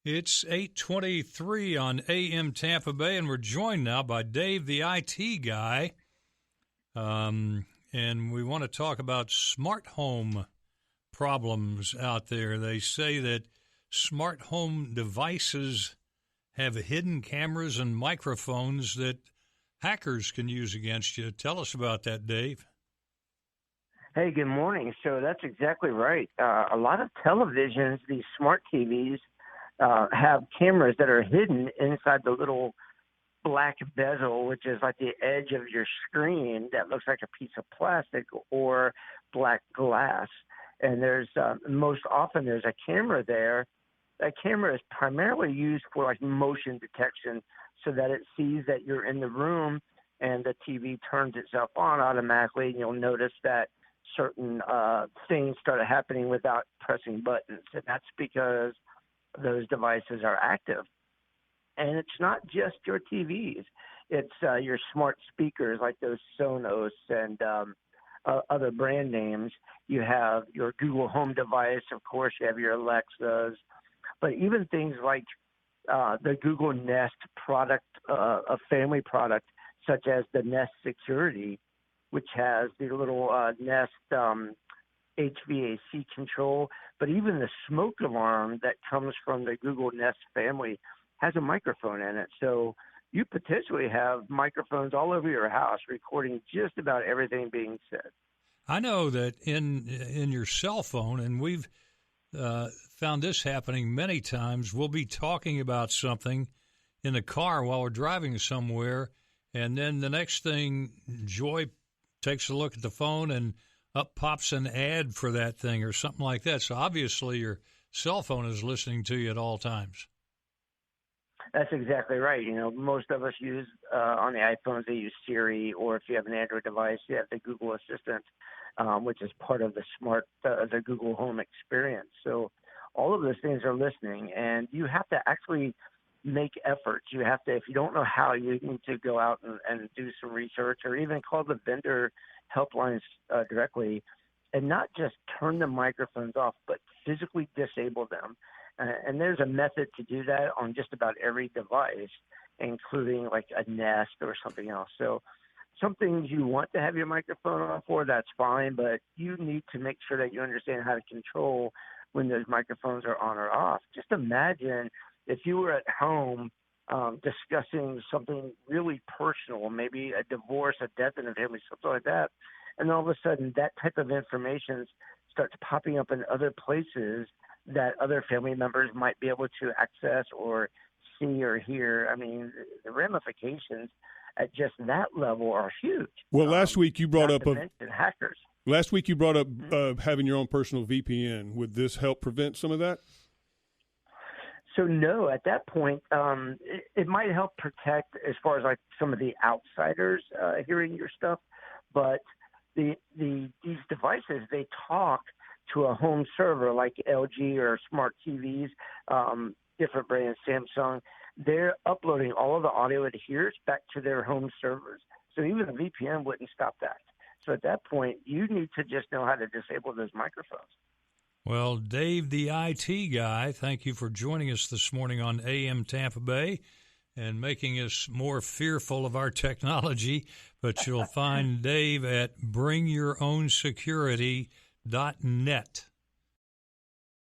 It's 8:23 on AM Tampa Bay, and we're joined now by Dave, the IT guy. And we want to talk about smart home problems out there. They say that smart home devices have hidden cameras and microphones that hackers can use against you. Tell us about that, Dave. Hey, good morning. So that's exactly right. A lot of televisions, these smart TVs, have cameras that are hidden inside the little black bezel, which is like the edge of your screen that looks like a piece of plastic or black glass. And there's most often there's a camera there. That camera is primarily used for like motion detection so that it sees that you're in the room and the TV turns itself on automatically, and you'll notice that certain things started happening without pressing buttons. And that's because those devices are active. And it's not just your TVs. It's your smart speakers like those Sonos and other brand names. You have your Google Home device. Of course, you have your Alexas. But even things like the Google Nest product, a family product, such as the Nest Security, which has the little Nest HVAC control, but even the smoke alarm that comes from the Google Nest family has a microphone in it. So you potentially have microphones all over your house recording just about everything being said. I know that in your cell phone, and we've found this happening many times, we'll be talking about something in the car while we're driving somewhere, and then the next thing, Joy takes a look at the phone and up pops an ad for that thing or something like that. So obviously your cell phone is listening to you at all times. That's exactly right. You know, most of us use on the iPhones, they use Siri, or if you have an Android device, you have the Google Assistant, which is part of the Google Home experience. So all of those things are listening, and you have to actually make efforts. You have to, if you don't know how, you need to go out and do some research, or even call the vendor helplines directly, and not just turn the microphones off, but physically disable them. And there's a method to do that on just about every device, including like a Nest or something else. So some things you want to have your microphone on for, that's fine, but you need to make sure that you understand how to control when those microphones are on or off. Just imagine if you were at home discussing something really personal, maybe a divorce, a death in the family, something like that, and all of a sudden that type of information starts popping up in other places that other family members might be able to access or see or hear. I mean, the ramifications at just that level are huge. Well, last week you brought up hackers. Last week you brought up having your own personal VPN. Would this help prevent some of that? So no, at that point, it might help protect as far as like some of the outsiders hearing your stuff, but these devices, they talk to a home server like LG or smart TVs, different brands, Samsung. They're uploading all of the audio it hears back to their home servers. So even a VPN wouldn't stop that. So at that point, you need to just know how to disable those microphones. Well, Dave, the IT guy, thank you for joining us this morning on AM Tampa Bay and making us more fearful of our technology. But you'll find Dave at bringyourown.security.net.